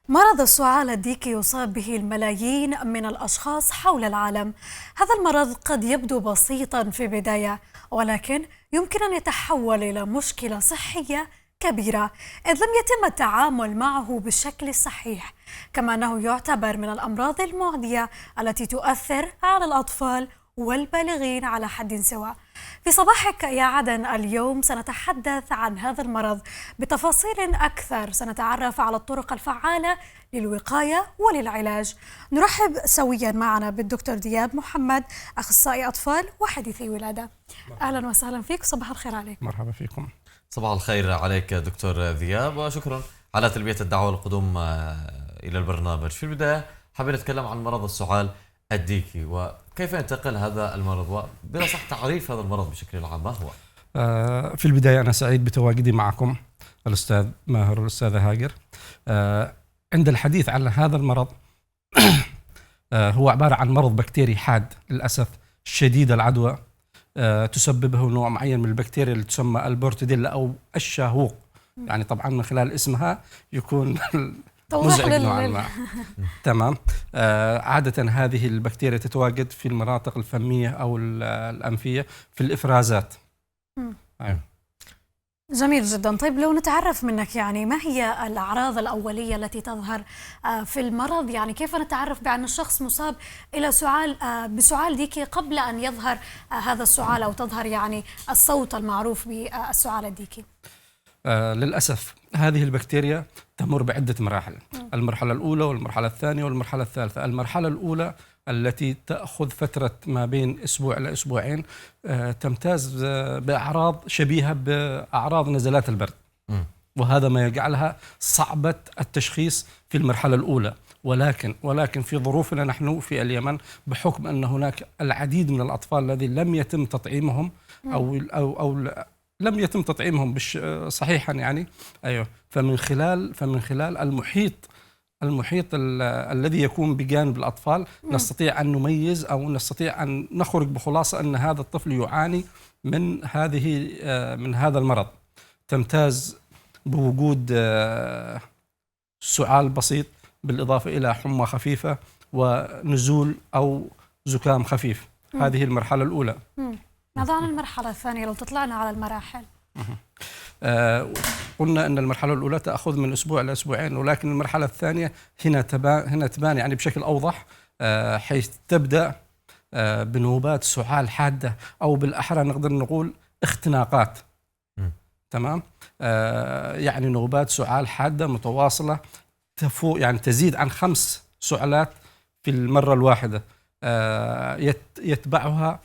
مرض السعال الديكي يصاب به الملايين من الأشخاص حول العالم. هذا المرض قد يبدو بسيطا في البداية، ولكن يمكن أن يتحول إلى مشكلة صحية كبيرة إذ لم يتم التعامل معه بالشكل الصحيح. كما أنه يعتبر من الأمراض المعدية التي تؤثر على الأطفال والبالغين على حد سواء. في صباحك يا عدن اليوم سنتحدث عن هذا المرض بتفاصيل أكثر، سنتعرف على الطرق الفعالة للوقاية وللعلاج. نرحب سويا معنا بالدكتور دياب محمد، أخصائي أطفال وحديثي ولادة. أهلا وسهلا فيك، صباح الخير عليك. مرحبا فيكم. صباح الخير عليك دكتور ذياب، وشكرا على تلبية الدعوة والقدوم إلى البرنامج. في البداية حابين نتكلم عن مرض السعال الديكي وكيف ينتقل هذا المرض، وبلا صح تعريف هذا المرض بشكل عام ما هو؟ في البداية أنا سعيد بتواجدي معكم الأستاذ ماهر والأستاذة هاجر. عند الحديث عن هذا المرض هو عبارة عن مرض بكتيري حاد للأسف شديد العدوى، تسببه نوع معين من البكتيريا اللي تسمى البورتوديلا أو الشاهوق. يعني طبعا من خلال اسمها يكون مزعج نوعا ما. تمام. عادة هذه البكتيريا تتواجد في المناطق الفمية أو الأنفية في الإفرازات. أيوة. جميل جدا. طيب لو نتعرف منك، يعني ما هي الأعراض الأولية التي تظهر في المرض؟ يعني كيف نتعرف بأن الشخص مصاب إلى بسعال ديكي قبل أن يظهر هذا السعال أو تظهر يعني الصوت المعروف بالسعال الديكي؟ للأسف هذه البكتيريا تمر بعدة مراحل. المرحلة الأولى والمرحلة الثانية والمرحلة الثالثة. المرحلة الأولى التي تأخذ فترة ما بين أسبوع إلى أسبوعين تمتاز بأعراض شبيهة بأعراض نزلات البرد، وهذا ما يجعلها صعبة التشخيص في المرحلة الأولى. ولكن في ظروفنا نحن في اليمن، بحكم أن هناك العديد من الأطفال الذين لم يتم تطعيمهم أو لم يتم تطعيمهم صحيحا يعني. أيوه. فمن خلال المحيط الذي يكون بجانب الأطفال نستطيع أن نميز أو نستطيع أن نخرج بخلاصة أن هذا الطفل يعاني من هذا المرض. تمتاز بوجود سعال بسيط بالإضافة إلى حمى خفيفة ونزول أو زكام خفيف. هذه المرحلة الأولى. ماذا عن المرحلة الثانية لو تطلعنا على المراحل؟ قلنا أن المرحلة الأولى تأخذ من أسبوع إلى أسبوعين، ولكن المرحلة الثانية هنا تبان يعني بشكل أوضح، حيث تبدأ بنوبات سعال حادة، أو بالأحرى نقدر نقول اختناقات. تمام. يعني نوبات سعال حادة متواصلة يعني تزيد عن 5 سعالات في المرة الواحدة. يتبعها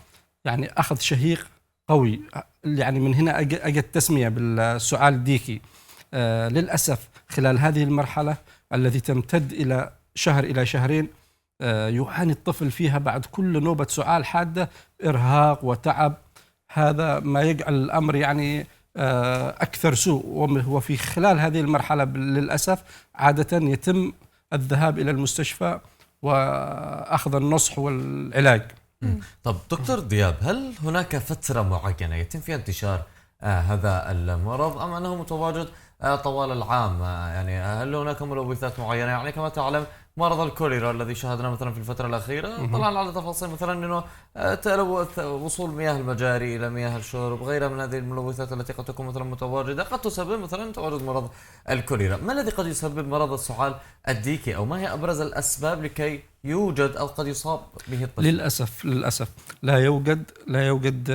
يعني أخذ شهيق قوي. يعني من هنا أجت التسمية بالسعال الديكي. للأسف خلال هذه المرحلة التي تمتد إلى شهر إلى شهرين يعاني الطفل فيها بعد كل نوبة سعال حادة إرهاق وتعب. هذا ما يجعل الأمر يعني أكثر سوء. وفي خلال هذه المرحلة للأسف عادة يتم الذهاب إلى المستشفى وأخذ النصح والعلاج. طب دكتور دياب، هل هناك فترة معينة يتم فيها انتشار هذا المرض أم أنه متواجد طوال العام؟ يعني هل هناك ملوثات معينة؟ يعني كما تعلم مرض الكوليرا الذي شاهدنا مثلا في الفترة الأخيرة، طلعنا على تفاصيل مثلا أنه تلوث وصول مياه المجاري إلى مياه الشرب، غيرها من هذه الملوثات التي قد تكون مثلا متواجدة قد تسبب مثلا تواجد مرض الكوليرا. ما الذي قد يسبب مرض السعال الديكي، أو ما هي أبرز الأسباب لكي يوجد أو قد يصاب به الطفل؟ للأسف لا يوجد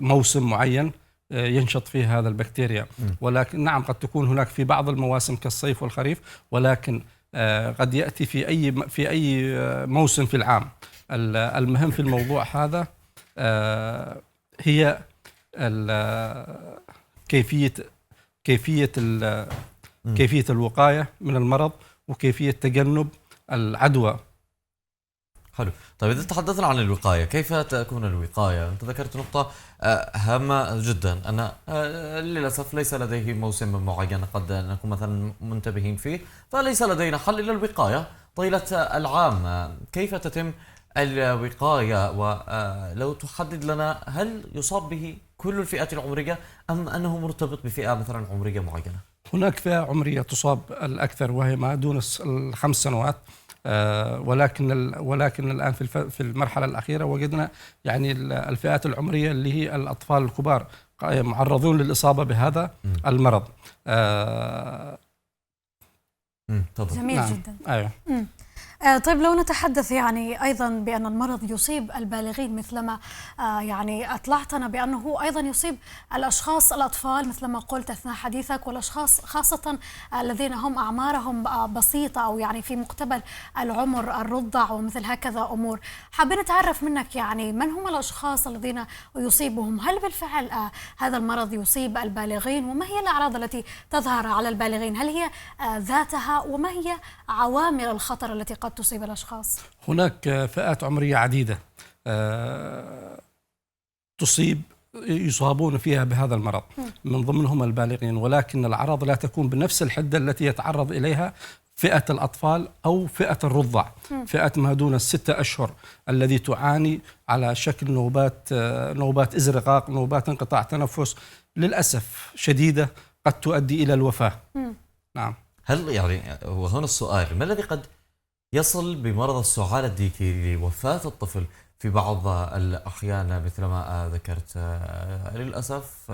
موسم معين ينشط فيه هذا البكتيريا. ولكن نعم قد تكون هناك في بعض المواسم كالصيف والخريف، ولكن قد يأتي في أي موسم في العام. المهم في الموضوع هذا هي كيفية الوقاية من المرض وكيفية تجنب العدوى. حلو. طيب إذا تحدثنا عن الوقاية، كيف تكون الوقاية؟ أنت ذكرت نقطة هامة جدا، أن للأسف ليس لديه موسم معين قد نكون مثلا منتبهين فيه، فليس لدينا حل إلا الوقاية طيلة العام. كيف تتم الوقاية؟ ولو تحدد لنا هل يصاب به كل الفئات العمرية أم أنه مرتبط بفئة مثلا عمرية معينة؟ هناك فئة عمرية تصاب الأكثر وهي ما دون الخمس سنوات. ولكن الآن في المرحلة الأخيرة وجدنا يعني الفئات العمرية اللي هي الأطفال الكبار معرضون للإصابة بهذا المرض. تفضل. جميل نعم. جدا. أيوة. طيب لو نتحدث يعني أيضا بأن المرض يصيب البالغين مثلما يعني أطلعتنا بأنه أيضا يصيب الأشخاص الأطفال مثلما قلت أثناء حديثك، والأشخاص خاصة الذين هم أعمارهم بسيطة أو يعني في مقتبل العمر، الرضع ومثل هكذا أمور. حابين نتعرف منك يعني من هم الأشخاص الذين يصيبهم؟ هل بالفعل هذا المرض يصيب البالغين؟ وما هي الأعراض التي تظهر على البالغين؟ هل هي ذاتها؟ وما هي عوامل الخطر التي قد تصيب الأشخاص؟ هناك فئات عمرية عديدة يصابون فيها بهذا المرض، من ضمنهم البالغين، ولكن الأعراض لا تكون بنفس الحدة التي يتعرض إليها فئة الأطفال أو فئة الرضع. فئة ما دون 6 أشهر الذي تعاني على شكل نوبات إزرقاق، نوبات انقطاع تنفس للأسف شديدة قد تؤدي إلى الوفاة. نعم. هل يعني وهنا السؤال، ما الذي قد يصل بمرض السعال الديكي لوفاة الطفل في بعض الأحيان مثل ما ذكرت؟ للأسف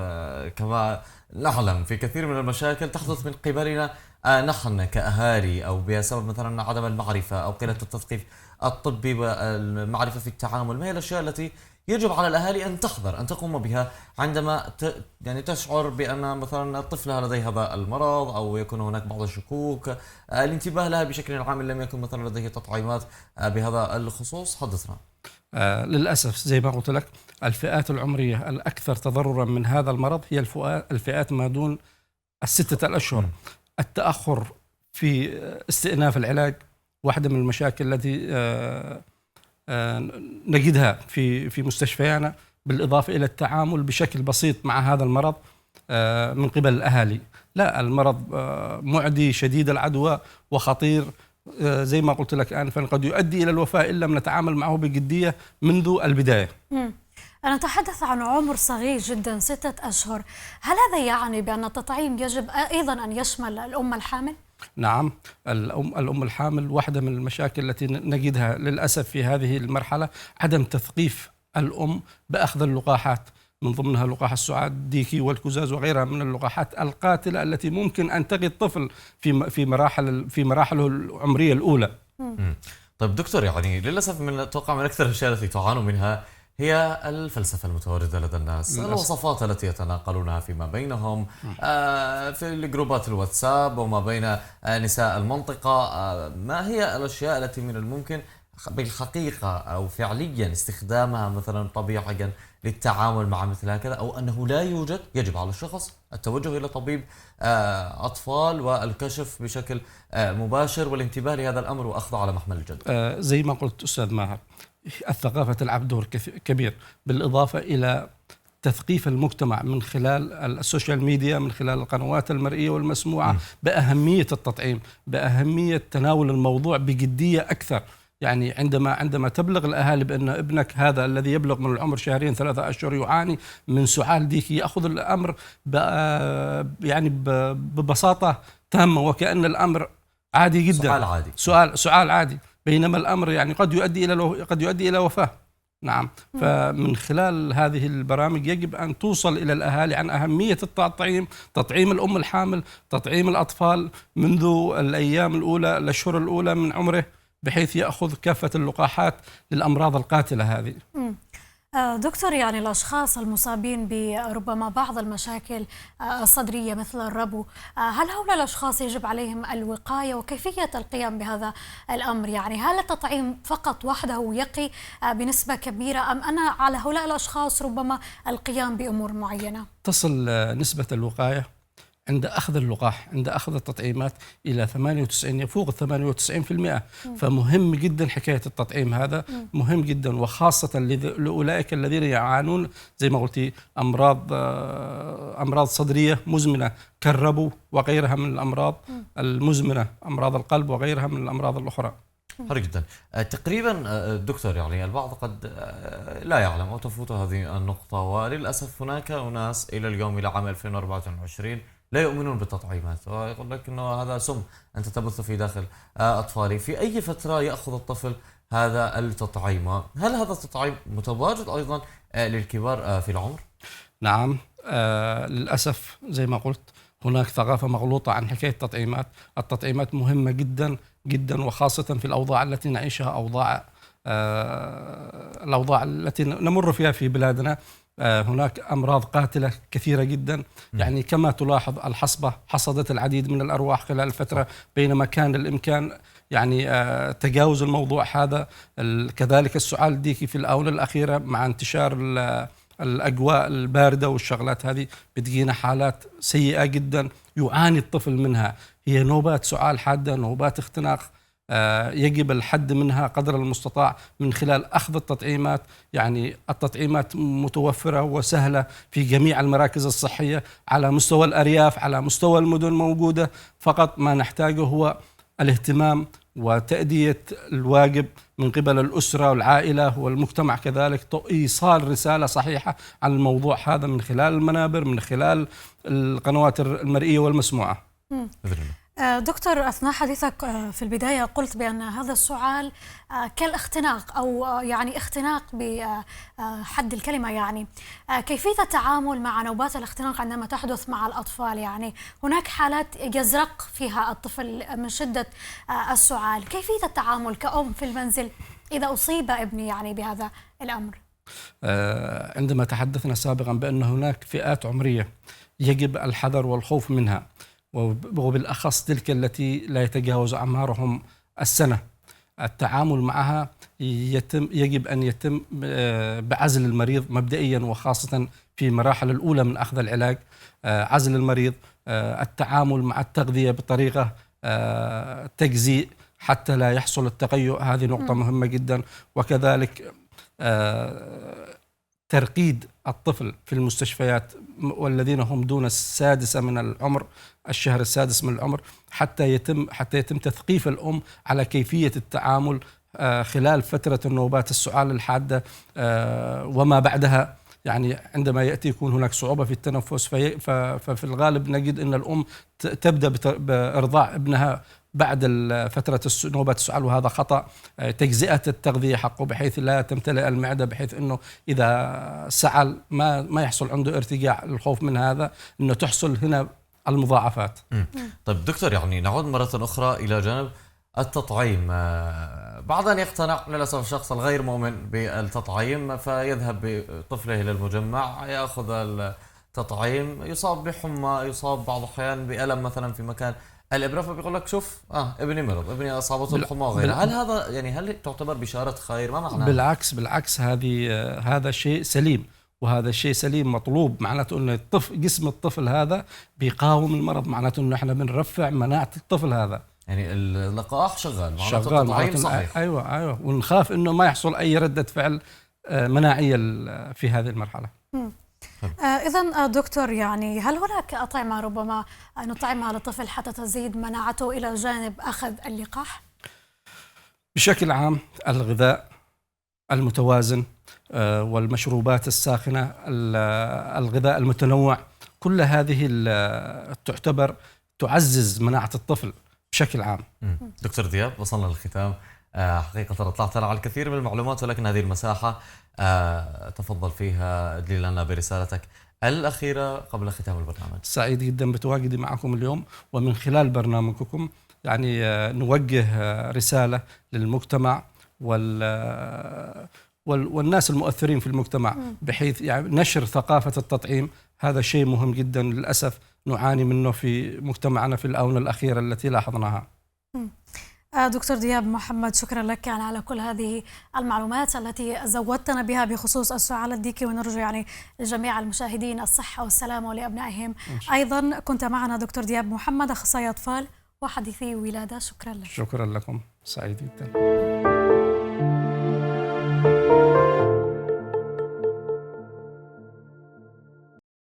كما نعلم في كثير من المشاكل تحدث من قبلنا نحن كأهالي، أو بسبب مثلا عدم المعرفة أو قلة التثقيف الطبي والمعرفة في التعامل. ما هي الأشياء التي يجب على الأهالي أن تحذر أن تقوم بها عندما يعني تشعر بأن مثلا طفلها لديه هذا المرض أو يكون هناك بعض الشكوك؟ الانتباه لها بشكل عام، لم يكن مثلا لديه تطعيمات بهذا الخصوص. حدثنا. للأسف زي ما قلت لك، الفئات العمرية الأكثر تضررا من هذا المرض هي الفئات ما دون 6 أشهر. التأخر في استئناف العلاج واحدة من المشاكل التي نجدها في مستشفياتنا، بالإضافة إلى التعامل بشكل بسيط مع هذا المرض من قبل الأهالي. لا، المرض معدي شديد العدوى وخطير زي ما قلت لك آنفا، قد يؤدي إلى الوفاة إن لم نتعامل معه بجدية منذ البداية. أنا أتحدث عن عمر صغير جدا 6 أشهر. هل هذا يعني بأن التطعيم يجب أيضا أن يشمل الأم الحامل؟ نعم، الأم الحامل واحدة من المشاكل التي نجدها للأسف في هذه المرحلة عدم تثقيف الأم بأخذ اللقاحات، من ضمنها لقاح السعال الديكي والكزاز وغيرها من اللقاحات القاتلة التي ممكن أن تقي الطفل في مراحله العمرية الأولى. طيب دكتور، يعني للأسف أتوقع من أكثر الأشياء التي تعانوا منها هي الفلسفة المتواردة لدى الناس، الوصفات التي يتناقلونها فيما بينهم في الجروبات الواتساب وما بين نساء المنطقة. ما هي الأشياء التي من الممكن بالحقيقة أو فعليا استخدامها مثلا طبيعيا للتعامل مع مثل هكذا، أو أنه لا يوجد؟ يجب على الشخص التوجه إلى طبيب أطفال والكشف بشكل مباشر والانتباه لهذا الأمر وأخذه على محمل الجد. زي ما قلت أستاذ ماهر، الثقافة تلعب دور كبير، بالإضافة إلى تثقيف المجتمع من خلال السوشيال ميديا، من خلال القنوات المرئية والمسموعة بأهمية التطعيم، بأهمية تناول الموضوع بجدية أكثر. يعني عندما تبلغ الأهالي بأن ابنك هذا الذي يبلغ من العمر 2-3 أشهر يعاني من سعال ديكي، يأخذ الأمر يعني ببساطة تامة وكأن الأمر عادي جدا، سؤال عادي، سؤال عادي، بينما الأمر يعني قد يؤدي إلى وفاة. نعم. فمن خلال هذه البرامج يجب أن توصل إلى الأهالي عن أهمية التطعيم، تطعيم الأم الحامل، تطعيم الأطفال منذ الأيام الأولى، الأشهر الأولى من عمره، بحيث يأخذ كافة اللقاحات للأمراض القاتلة هذه. دكتور، يعني الأشخاص المصابين بربما بعض المشاكل الصدرية مثل الربو، هل هؤلاء الأشخاص يجب عليهم الوقاية وكيفية القيام بهذا الأمر؟ يعني هل التطعيم فقط وحده يقي بنسبة كبيرة، أم أن على هؤلاء الأشخاص ربما القيام بأمور معينة؟ تصل نسبة الوقاية عند أخذ اللقاح، عند أخذ التطعيمات إلى 98، يفوق 98%. فمهم جدا حكاية التطعيم، هذا مهم جدا، وخاصة لأولئك الذين يعانون زي ما قلتي أمراض صدرية مزمنة كالربو وغيرها من الأمراض المزمنة، أمراض القلب وغيرها من الأمراض الأخرى. حلو جدا. تقريبا دكتور، يعني البعض قد لا يعلم أو تفوت هذه النقطة، وللأسف هناك أناس إلى اليوم، إلى عام 2024 لا يؤمنون بالتطعيمات ويقول لك انه هذا سم انت تبث في داخل اطفالي. في اي فتره ياخذ الطفل هذا التطعيم؟ هل هذا التطعيم متواجد ايضا للكبار في العمر؟ نعم. للأسف زي ما قلت هناك ثقافة مغلوطة عن حكاية التطعيمات. التطعيمات مهمة جدا جدا، وخاصة في الأوضاع التي نعيشها، الأوضاع التي نمر فيها في بلادنا. هناك أمراض قاتلة كثيرة جدا، يعني كما تلاحظ الحصبة حصدت العديد من الأرواح خلال الفترة، بينما كان الإمكان يعني تجاوز الموضوع هذا. كذلك السعال الديكي في الآونة الأخيرة مع انتشار الأجواء الباردة والشغلات هذه بتجينا حالات سيئة جدا يعاني الطفل منها، هي نوبات سعال حادة، نوبات اختناق. يجب الحد منها قدر المستطاع من خلال أخذ التطعيمات. يعني التطعيمات متوفرة وسهلة في جميع المراكز الصحية على مستوى الأرياف، على مستوى المدن موجودة. فقط ما نحتاجه هو الاهتمام وتأدية الواجب من قبل الأسرة والعائلة والمجتمع، كذلك إيصال رسالة صحيحة عن الموضوع هذا من خلال المنابر، من خلال القنوات المرئية والمسموعة. دكتور، أثناء حديثك في البداية قلت بأن هذا السعال كالاختناق أو يعني اختناق بحد الكلمة. يعني كيفية التعامل مع نوبات الاختناق عندما تحدث مع الأطفال؟ يعني هناك حالات يزرق فيها الطفل من شدة السعال، كيفية التعامل كأم في المنزل إذا أصيب ابني يعني بهذا الأمر؟ عندما تحدثنا سابقا بأن هناك فئات عمرية يجب الحذر والخوف منها، وبالأخص تلك التي لا يتجاوز أعمارهم السنة، التعامل معها يجب أن يتم بعزل المريض مبدئيا، وخاصة في مراحل الأولى من أخذ العلاج. عزل المريض، التعامل مع التغذية بطريقة تجزيء حتى لا يحصل التقيؤ، هذه نقطة مهمة جدا. وكذلك ترقيد الطفل في المستشفيات والذين هم دون السادسة من العمر، الشهر السادس من العمر، حتى يتم تثقيف الأم على كيفية التعامل خلال فترة النوبات السعال الحادة وما بعدها. يعني عندما يأتي يكون هناك صعوبة في التنفس، ففي الغالب نجد أن الأم تبدأ بإرضاع ابنها بعد فترة نوبات السعال، وهذا خطأ. تجزئة التغذية حقه بحيث لا تمتلئ المعدة، بحيث أنه إذا سعل ما يحصل عنده ارتجاع. الخوف من هذا أنه تحصل هنا المضاعفات. طيب دكتور، يعني نعود مرة أخرى إلى جانب التطعيم. بعد أن يقتنع للأسف الشخص الغير مؤمن بالتطعيم فيذهب بطفله إلى المجمع يأخذ التطعيم، يصاب بحمى، يصاب بعض الأحيان بألم مثلا في مكان الإبرة، فبيقول لك شوف ابني مرض، ابني أصابته الحمى وغيرها. هل هذا يعني هل تعتبر بشارة خير؟ ما معناه؟ بالعكس هذا شيء سليم، وهذا الشيء سليم مطلوب. معناته أن جسم الطفل هذا بيقاوم المرض، معناته أنه احنا بنرفع مناعة الطفل هذا. يعني اللقاح شغال معناته صحيح. أيوة، ونخاف أنه ما يحصل أي ردة فعل مناعية في هذه المرحلة. إذن دكتور، يعني هل هناك أطعمة ربما نطعمها للطفل حتى تزيد مناعته إلى جانب أخذ اللقاح؟ بشكل عام الغذاء المتوازن والمشروبات الساخنة، الغذاء المتنوع، كل هذه تعتبر تعزز مناعة الطفل بشكل عام. دكتور دياب، وصلنا للختام. حقيقة طلعت على الكثير من المعلومات، ولكن هذه المساحة تفضل فيها ادلي لنا برسالتك الأخيرة قبل ختام البرنامج. سعيد جدا بتواجدي معكم اليوم، ومن خلال برنامجكم يعني نوجه رسالة للمجتمع والناس المؤثرين في المجتمع، بحيث يعني نشر ثقافة التطعيم. هذا شيء مهم جدا، للأسف نعاني منه في مجتمعنا في الآونة الأخيرة التي لاحظناها. دكتور دياب محمد، شكرا لك يعني على كل هذه المعلومات التي زودتنا بها بخصوص السعال الديكي، ونرجو يعني لجميع المشاهدين الصحة والسلامة ولأبنائهم. أيضا كنت معنا دكتور دياب محمد، أخصائي أطفال وحديثي ولادة. شكرا لك. شكرا لكم، سعيد جدا.